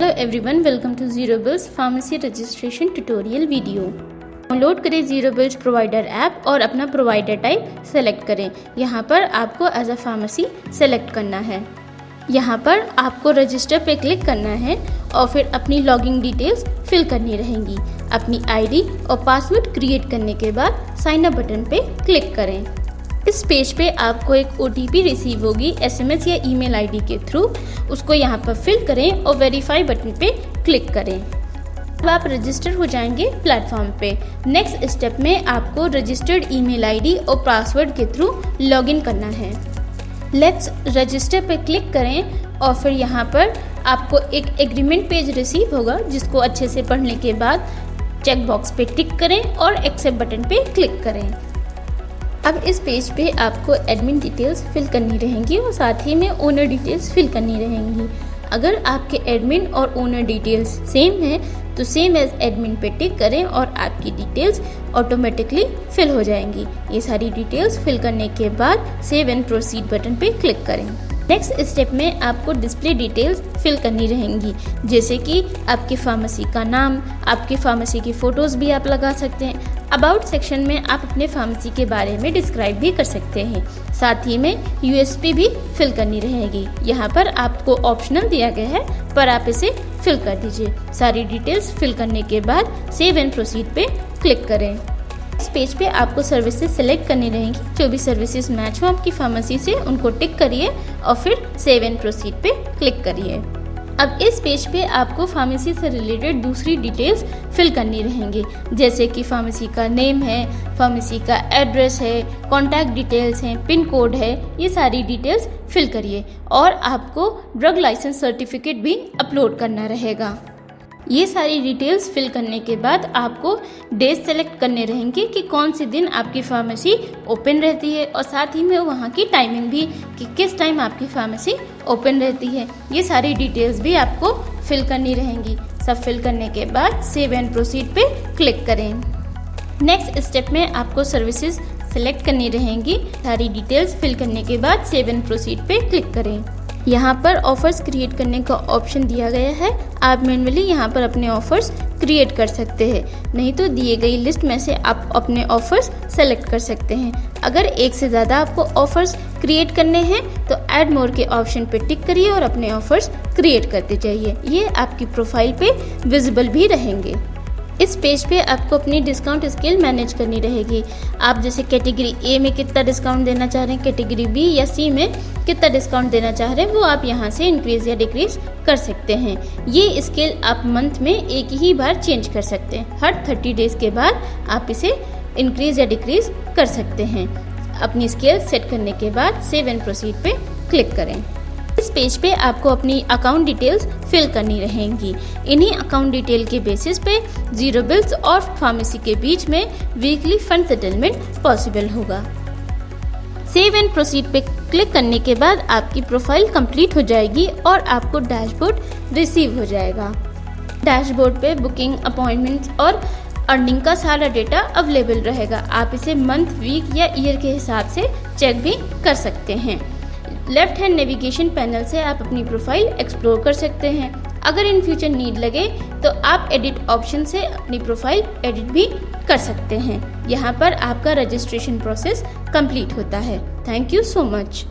Hello everyone, welcome to Zero Bills pharmacy registration tutorial video. Download करें Zero Bills provider app और अपना provider type select करें। यहाँ पर आपको एज अ फार्मेसी सेलेक्ट करना है। यहाँ पर आपको रजिस्टर पे क्लिक करना है और फिर अपनी लॉगिन डिटेल्स फिल करनी रहेंगी। अपनी आईडी और पासवर्ड क्रिएट करने के बाद साइन अप बटन पे क्लिक करें। इस पेज पे आपको एक OTP रिसीव होगी SMS या ईमेल आईडी के थ्रू। उसको यहाँ पर फिल करें और वेरीफाई बटन पे क्लिक करें। अब आप रजिस्टर हो जाएंगे प्लेटफॉर्म पे। नेक्स्ट स्टेप में आपको रजिस्टर्ड ईमेल आईडी और पासवर्ड के थ्रू लॉगिन करना है। लेट्स रजिस्टर पे क्लिक करें और फिर यहाँ पर आपको एक एग्रीमेंट पेज रिसीव होगा, जिसको अच्छे से पढ़ने के बाद चेक बॉक्स पे टिक करें और एक्सेप्ट बटन पे क्लिक करें। अब इस पेज पे आपको एडमिन डिटेल्स फिल करनी रहेंगी और साथ ही में ओनर डिटेल्स फिल करनी रहेंगी। अगर आपके एडमिन और ओनर डिटेल्स सेम है तो सेम एज एडमिन पे टिक करें और आपकी डिटेल्स ऑटोमेटिकली फिल हो जाएंगी। ये सारी डिटेल्स फिल करने के बाद सेव एंड प्रोसीड बटन पे क्लिक करें। नेक्स्ट स्टेप में आपको डिस्प्ले डिटेल्स फिल करनी रहेंगी, जैसे कि आपकी फार्मेसी का नाम, आपकी फार्मेसी की फ़ोटोज़ भी आप लगा सकते हैं। अबाउट सेक्शन में आप अपने फार्मेसी के बारे में डिस्क्राइब भी कर सकते हैं। साथ ही में USP भी फिल करनी रहेगी। यहाँ पर आपको ऑप्शनल दिया गया है, पर आप इसे फिल कर दीजिए। सारी डिटेल्स फिल करने के बाद सेव एंड प्रोसीड पे क्लिक करें। इस पेज पे आपको सर्विसेज सेलेक्ट करनी रहेंगी। जो भी सर्विसेज मैच हो आपकी फार्मेसी से उनको टिक करिए और फिर सेव एंड प्रोसीड पे क्लिक करिए। अब इस पेज पे आपको फार्मेसी से रिलेटेड दूसरी डिटेल्स फिल करनी रहेंगी, जैसे कि फार्मेसी का नेम है, फार्मेसी का एड्रेस है, कॉन्टैक्ट डिटेल्स हैं, पिन कोड है। ये सारी डिटेल्स फिल करिए और आपको ड्रग लाइसेंस सर्टिफिकेट भी अपलोड करना रहेगा। ये सारी डिटेल्स फिल करने के बाद आपको डेज सेलेक्ट करने रहेंगे कि कौन से दिन आपकी फार्मेसी ओपन रहती है और साथ ही में वहाँ की टाइमिंग भी कि किस टाइम आपकी फार्मेसी ओपन रहती है। ये सारी डिटेल्स भी आपको फिल करनी रहेंगी। सब फिल करने के बाद सेव एंड प्रोसीड पे क्लिक करें। नेक्स्ट स्टेप में आपको सर्विसेज सेलेक्ट करनी रहेंगी। सारी डिटेल्स फिल करने के बाद सेव एंड प्रोसीड पे क्लिक करें। यहाँ पर ऑफर्स क्रिएट करने का ऑप्शन दिया गया है। आप मैन्युअली यहाँ पर अपने ऑफर्स क्रिएट कर सकते हैं, नहीं तो दिए गई लिस्ट में से आप अपने ऑफर्स सेलेक्ट कर सकते हैं। अगर एक से ज़्यादा आपको ऑफर्स क्रिएट करने हैं तो ऐड मोर के ऑप्शन पे टिक करिए और अपने ऑफर्स क्रिएट करते जाइए। ये आपकी प्रोफाइल पे विजिबल भी रहेंगे। इस पेज पे आपको अपनी डिस्काउंट स्केल मैनेज करनी रहेगी। आप जैसे कैटेगरी A में कितना डिस्काउंट देना चाह रहे हैं, कैटेगरी B या C में कितना डिस्काउंट देना चाह रहे हैं, वो आप यहाँ से इंक्रीज़ या डिक्रीज़ कर सकते हैं। ये स्केल आप मंथ में एक ही बार चेंज कर सकते हैं। हर 30 डेज़ के बाद आप इसे इंक्रीज़ या डिक्रीज़ कर सकते हैं। अपनी स्केल सेट करने के बाद सेव एंड प्रोसीड पे क्लिक करें। इस पेज पे आपको अपनी अकाउंट डिटेल्स फिल करनी रहेंगी। इन्हीं अकाउंट डिटेल के बेसिस पे जीरो बिल्स और फार्मेसी के बीच में वीकली फंड सेटलमेंट पॉसिबल होगा। सेव एंड प्रोसीड पे क्लिक करने के बाद आपकी प्रोफाइल कंप्लीट हो जाएगी और आपको डैशबोर्ड रिसीव हो जाएगा। डैशबोर्ड पे बुकिंग, अपॉइंटमेंट्स और अर्निंग का सारा डेटा अवेलेबल रहेगा। आप इसे मंथ, वीक या ईयर के हिसाब से चेक भी कर सकते हैं। लेफ्ट हैंड नेविगेशन पैनल से आप अपनी प्रोफाइल एक्सप्लोर कर सकते हैं। अगर इन फ्यूचर नीड लगे तो आप एडिट ऑप्शन से अपनी प्रोफाइल एडिट भी कर सकते हैं। यहाँ पर आपका रजिस्ट्रेशन प्रोसेस कंप्लीट होता है। Thank you so much.